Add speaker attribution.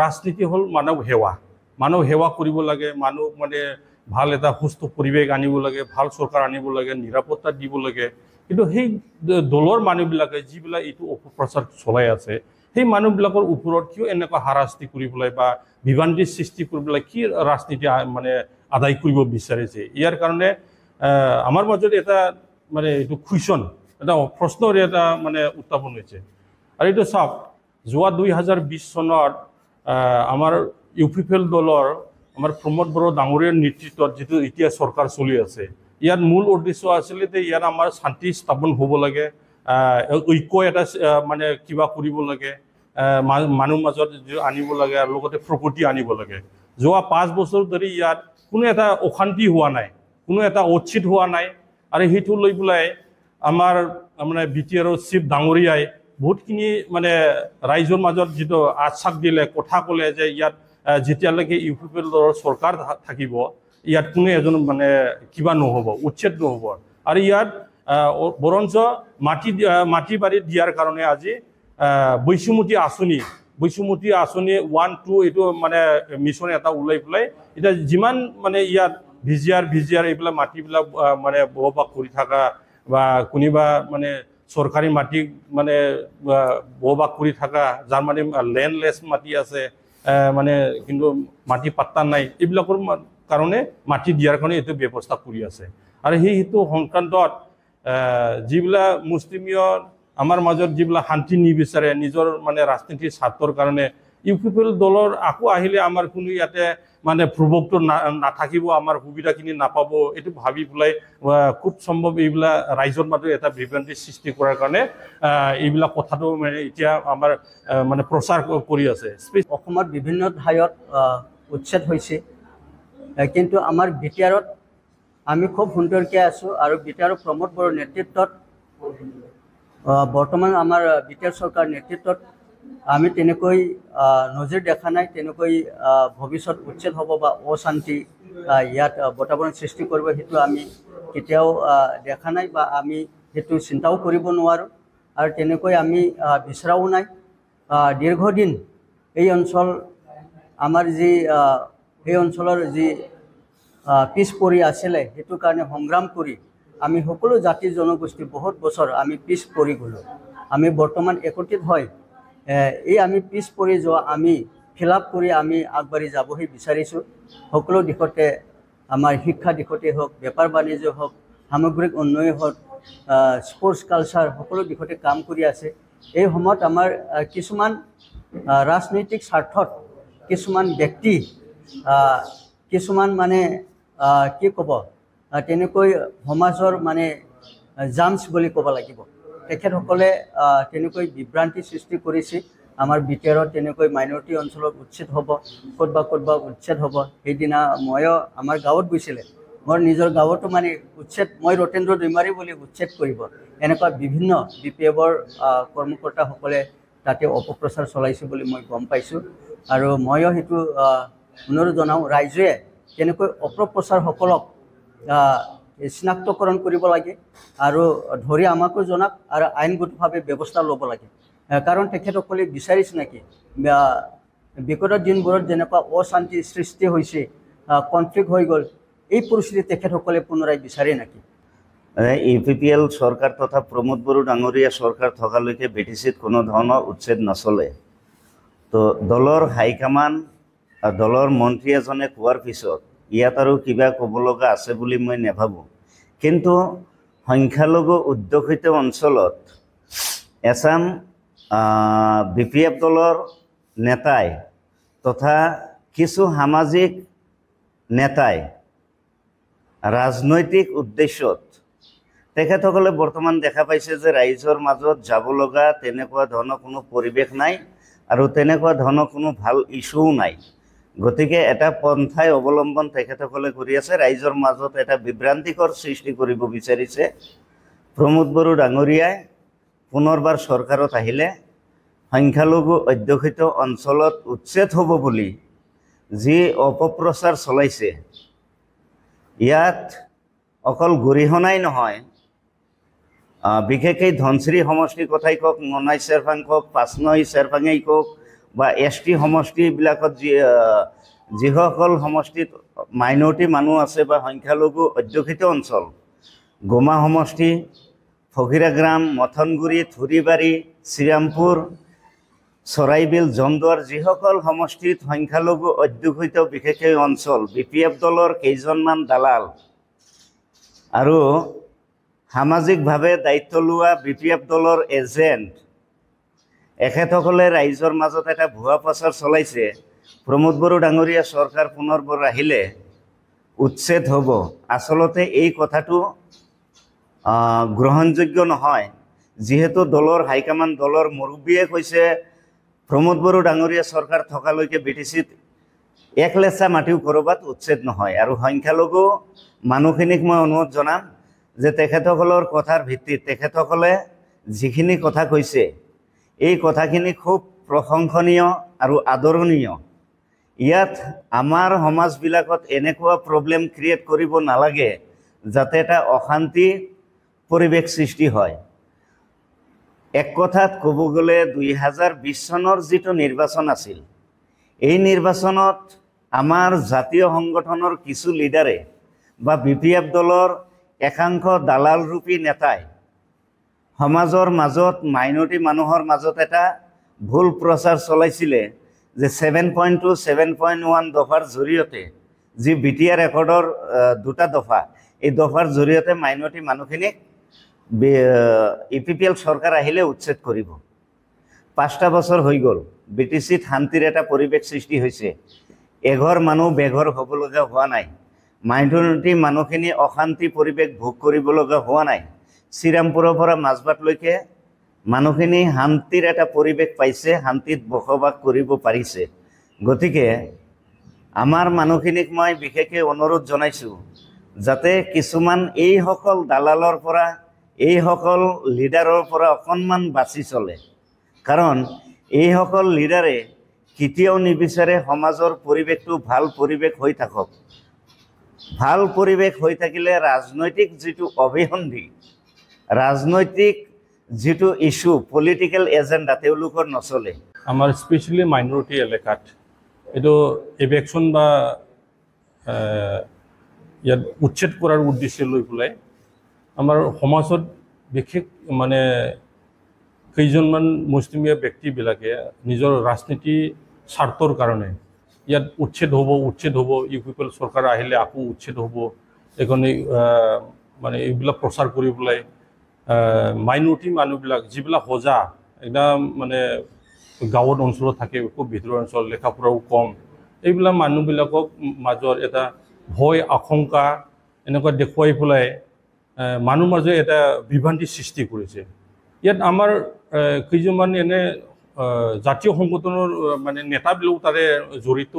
Speaker 1: ৰাজনীতি হ'ল মানৱ সেৱা কৰিব লাগে, মানুহ মানে ভাল এটা সুস্থ পৰিৱেশ আনিব লাগে, ভাল চৰকাৰ আনিব লাগে, নিৰাপত্তা দিব লাগে। কিন্তু সেই দলৰ মানুহবিলাকে যিবিলাক এইটো অপপ্ৰচাৰ চলাই আছে, সেই মানুহবিলাকৰ ওপৰত কিয় এনেকুৱা হাৰাশাস্তি কৰি পেলাই বা বিভ্ৰান্তিৰ সৃষ্টি কৰি পেলাই কি ৰাজনীতি মানে আদায় কৰিব বিচাৰিছে? ইয়াৰ কাৰণে আমাৰ মাজত এটা মানে এইটো কুৱেশ্যন, এটা প্ৰশ্নৰ এটা মানে উত্থাপন হৈছে। আৰু এইটো চাওক, যোৱা 2020 চনত আমাৰ UPPL দলৰ আমাৰ প্ৰমোদ বড়ো ডাঙৰীয়াৰ নেতৃত্বত যিটো এতিয়া চৰকাৰ চলি আছে, ইয়াৰ মূল উদ্দেশ্য আছিলে যে ইয়াত আমাৰ শান্তি স্থাপন হ'ব লাগে, ঐক্য এটা মানে কিবা কৰিব লাগে, মানুহ মাজত আনিব লাগে, আৰু লগতে প্ৰগতি আনিব লাগে। যোৱা 5 বছৰ ধৰি ইয়াত কোনো এটা অশান্তি হোৱা নাই, কোনো এটা উচ্ছেদ হোৱা নাই। আৰু সেইটো লৈ পেলাই আমাৰ মানে BTRৰ চিফ ডাঙৰীয়াই বহুতখিনি মানে ৰাইজৰ মাজত যিটো আশ্বাস দিলে, কথা ক'লে যে ইয়াত যেতিয়ালৈকে UPPL দলৰ চৰকাৰ থাকিব, ইয়াত কোনো এজন মানে কিবা নহ'ব, উচ্ছেদ নহ'ব। আৰু ইয়াত বৰঞ্চ মাটি বাৰী দিয়াৰ কাৰণে আজি বৈষম্যতি আঁচনি 1, 2 এইটো মানে মিছন এটা ওলাই পেলাই এতিয়া যিমান মানে ইয়াত ভিজিয়াৰ এইবিলাক মাটিবিলাক মানে বহবাস কৰি থকা বা কোনোবা মানে চৰকাৰী মাটি মানে বহবাস কৰি থকা, যাৰ মানে লেণ্ডলেছ মাটি আছে, মানে কিন্তু মাটি পাত্তা নাই, এইবিলাকৰ কাৰণে মাটি দিয়াৰ কাৰণে এইটো ব্যৱস্থা কৰি আছে। আৰু সেইটো সংক্ৰান্তত যিবিলাক মুছলিমীয় আমাৰ মাজত যিবিলাক শান্তি নিবিচাৰে, নিজৰ মানে ৰাজনীতিৰ স্বাৰ্থৰ কাৰণে UPPL দলৰ আকৌ আহিলে আমাৰ কোনো ইয়াতে মানে প্ৰভুত্ব নাথাকিব, আমাৰ সুবিধাখিনি নাপাব, এইটো ভাবি পেলাই খুব সম্ভৱ এইবিলাক ৰাইজৰ মাজত এটা বিভ্ৰান্তিৰ সৃষ্টি কৰাৰ কাৰণে এইবিলাক কথাটো মানে এতিয়া আমাৰ মানে প্ৰচাৰ কৰি আছে।
Speaker 2: অসমৰ বিভিন্ন ঠাইত উচ্ছেদ হৈছে, কিন্তু আমাৰ BTRত আমি খুব সুন্দৰকৈ আছোঁ। আৰু BTRৰ প্ৰমোদ বড়োৰ নেতৃত্বত বৰ্তমান আমাৰ BTR চৰকাৰ নেতৃত্বত আমি তেনেকৈ নজিৰ দেখা নাই, তেনেকৈ ভৱিষ্যত উচ্ছেদ হ'ব বা অশান্তি ইয়াত বাতাবৰণ সৃষ্টি কৰিব, সেইটো আমি কেতিয়াও দেখা নাই বা আমি সেইটো চিন্তাও কৰিব নোৱাৰোঁ। আৰু তেনেকৈ আমি বিচৰাও নাই। দীৰ্ঘদিন এই অঞ্চল আমাৰ এই অঞ্চলৰ যি পিছ পৰি আছিলে, সেইটো কাৰণে সংগ্ৰাম কৰি আমি সকলো জাতি জনগোষ্ঠী বহুত বছৰ আমি পিছ পৰি গ'লোঁ। আমি বৰ্তমান একত্ৰিত হয় এই আমি পিছ পৰি যোৱা আমি ফিল আপ কৰি আমি আগবাঢ়ি যাবহি বিচাৰিছোঁ। সকলো দিশতে আমাৰ শিক্ষা দিশতে হওক, বেপাৰ বাণিজ্য হওক, সামগ্ৰিক উন্নয়ন হওক, স্পৰ্টছ কালচাৰ, সকলো দিশতে কাম কৰি আছে। এই সময়ত আমাৰ কিছুমান ৰাজনৈতিক স্বাৰ্থত কিছুমান ব্যক্তি, কিছুমান মানে কি ক'ব, তেনেকৈ সমাজৰ মানে জামছ বুলি ক'ব লাগিব, তেখেতসকলে তেনেকৈ বিভ্ৰান্তি সৃষ্টি কৰিছে। আমাৰ BTRত তেনেকৈ মাইনৰিটি অঞ্চলত উচ্ছেদ হ'ব, ক'তবা উচ্ছেদ হ'ব। সেইদিনা ময়ো আমাৰ গাঁৱত গৈছিলে, মোৰ নিজৰ গাঁৱতো মানে উচ্ছেদ, মই ৰতেন্দ্ৰ দৈমাৰী বুলি উচ্ছেদ কৰিব, এনেকুৱা বিভিন্ন BPFৰ কৰ্মকৰ্তাসকলে তাতে অপপ্ৰচাৰ চলাইছে বুলি মই গম পাইছোঁ। আৰু ময়ো সেইটো অনুৰোধ জনাওঁ, ৰাইজে তেনেকৈ অপপ্ৰচাৰসকলক চিনাক্তকৰণ কৰিব লাগে আৰু ধৰি আমাকো জনাক আৰু আইনগতভাৱে ব্যৱস্থা ল'ব লাগে। কাৰণ তেখেতসকলে বিচাৰিছে নেকি বিগত দিনবোৰত যেনেকুৱা অশান্তি সৃষ্টি হৈছে, কনফ্লিক্ট হৈ গ'ল, এই পৰিস্থিতি তেখেতসকলে পুনৰাই বিচাৰে নেকি?
Speaker 3: UPPL চৰকাৰ তথা প্ৰমোদ বড়ো ডাঙৰীয়া চৰকাৰ থকালৈকে BTCত কোনো ধৰণৰ উচ্ছেদ নচলে। তো দলৰ হাইকমাণ্ড, দলৰ মন্ত্ৰী এজনে কোৱাৰ পিছত ইয়াত আৰু কিবা ক'ব লগা আছে বুলি মই নাভাবোঁ। কিন্তু সংখ্যালঘু অধ্যুষিত অঞ্চলত এছাম BPF দলৰ নেতাই তথা কিছু সামাজিক নেতাই ৰাজনৈতিক উদ্দেশ্যত তেখেতসকলে বৰ্তমান দেখা পাইছে যে ৰাইজৰ মাজত যাব লগা তেনেকুৱা ধৰণৰ কোনো পৰিৱেশ নাই আৰু তেনেকুৱা ধৰণৰ কোনো ভাল ইছ্যুও নাই। গতিকে এটা পন্থাই অৱলম্বন তেখেতসকলে কৰি আছে, ৰাইজৰ মাজত এটা বিভ্ৰান্তিকৰ সৃষ্টি কৰিব বিচাৰিছে। প্ৰমোদ বড়ো ডাঙৰীয়াই পুনৰবাৰ চৰকাৰত আহিলে সংখ্যালঘু অধ্যুষিত অঞ্চলত উচ্ছেদ হ'ব বুলি যি অপপ্ৰচাৰ চলাইছে, ইয়াত অকল গৰিহণাই নহয়, বিশেষকৈ ধনশিৰি সমষ্টিৰ কথাই কওক, মনাই চেৰফাং কওক, পাঁচনৈ চেৰফাঙেই কওক, বা ST সমষ্টিবিলাকত যিসকল সমষ্টিত মাইনৰিটি মানুহ আছে বা সংখ্যালঘু অধ্যুষিত অঞ্চল, গোমা সমষ্টি, ফকিৰাগ্ৰাম, মথনগুৰি, থুৰিবাৰী, শ্ৰীৰামপুৰ, চৰাইবিল, জমদুৱাৰ, যিসকল সমষ্টিত সংখ্যালঘু অধ্যুষিত বিশেষকৈ অঞ্চল, BPF দলৰ কেইজনমান দালাল আৰু সামাজিকভাৱে দায়িত্ব লোৱা BPF দলৰ এজেণ্ট, এখেতসকলে ৰাইজৰ মাজত এটা ভুৱা প্ৰচাৰ চলাইছে। প্ৰমোদ বড়ো ডাঙৰীয়া চৰকাৰ পুনৰবাৰ আহিলে উচ্ছেদ হ'ব। আচলতে এই কথাটো গ্ৰহণযোগ্য নহয়, যিহেতু দলৰ হাইকমাণ্ড, দলৰ মুৰব্বীয়ে কৈছে প্ৰমোদ বড়ো ডাঙৰীয়া চৰকাৰ থকালৈকে BTCত এক লেচা মাটিও ক'ৰবাত উচ্ছেদ নহয়। আৰু সংখ্যালঘু মানুহখিনিক মই অনুৰোধ জনাম যে তেখেতসকলৰ কথাৰ ভিত্তিত তেখেতসকলে যিখিনি কথা কৈছে এই কথাখিনি খুব প্ৰশংসনীয় আৰু আদৰণীয়। ইয়াত আমাৰ সমাজবিলাকত এনেকুৱা প্ৰব্লেম ক্ৰিয়েট কৰিব নালাগে যাতে এটা অশান্তি পৰিৱেশ সৃষ্টি হয়। এক কথাত ক'ব গ'লে 2020 চনৰ যিটো নিৰ্বাচন আছিল, এই নিৰ্বাচনত আমাৰ জাতীয় সংগঠনৰ কিছু লিডাৰে বা BPF দলৰ একাংশ দালালৰূপী নেতাই সমাজৰ মাজত, মাইনৰিটি মানুহৰ মাজত এটা ভুল প্ৰচাৰ চলাইছিলে যে 7.2, 7.1 দফাৰ জৰিয়তে, যি BTR ৰেকৰ্ডৰ 2টা দফা, এই দফাৰ জৰিয়তে মাইনৰিটি মানুহখিনিক EPPL চৰকাৰ আহিলে উচ্ছেদ কৰিব। 5টা বছৰ হৈ গ'ল, BTCত শান্তিৰ এটা পৰিৱেশ সৃষ্টি হৈছে। এঘৰ মানুহ বেঘৰ হ'ব লগা হোৱা নাই, মাইনৰিটি মানুহখিনি অশান্তি পৰিৱেশ ভোগ কৰিব লগা হোৱা নাই। শ্ৰীৰামপুৰৰ পৰা মাজবাটলৈকে মানুহখিনি শান্তিৰ এটা পৰিৱেশ পাইছে, শান্তিত বসবাস কৰিব পাৰিছে। গতিকে আমাৰ মানুহখিনিক মই বিশেষকৈ অনুৰোধ জনাইছোঁ যাতে কিছুমান এইসকল দালালৰ পৰা, এইসকল লিডাৰৰ পৰা অকণমান বাছি চলে। কাৰণ এইসকল লিডাৰে কেতিয়াও নিবিচাৰে সমাজৰ পৰিৱেশটো ভাল পৰিৱেশ হৈ থাকক। ভাল পৰিৱেশ হৈ থাকিলে ৰাজনৈতিক যিটো অভিসন্ধি, ৰাজনৈতিক যিটো ইস্যু, পলিটিকেল এজেণ্ডা তেওঁলোকৰ নচলে।
Speaker 1: আমাৰ স্পেচিয়েলি মাইনৰিটি এলেকাত এইটো ইভেকশ্যন বা ইয়াত উচ্ছেদ কৰাৰ উদ্দেশ্য লৈ পেলাই আমাৰ সমাজত বিশেষ মানে কেইজনমান মুছলিমীয়া ব্যক্তিবিলাকে নিজৰ ৰাজনীতি স্বাৰ্থৰ কাৰণে ইয়াত উচ্ছেদ হ'ব, UPPL চৰকাৰ আহিলে আকৌ উচ্ছেদ হ'ব, এইকাৰণে মানে এইবিলাক প্ৰচাৰ কৰি পেলাই মাইনৰিটি মানুহবিলাক যিবিলাক সজা একদম মানে গাঁৱত অঞ্চলত থাকে, খুব ভিতৰুৱা অঞ্চল, লেখা পঢ়াও কম, এইবিলাক মানুহবিলাকক মাজত এটা ভয় আশংকা এনেকুৱা দেখুৱাই পেলাই মানুহৰ মাজত এটা বিভ্ৰান্তি সৃষ্টি কৰিছে। ইয়াত আমাৰ কেইজনমান এনে জাতীয় সংগঠনৰ মানে নেতাবিলাকো তাৰে জড়িত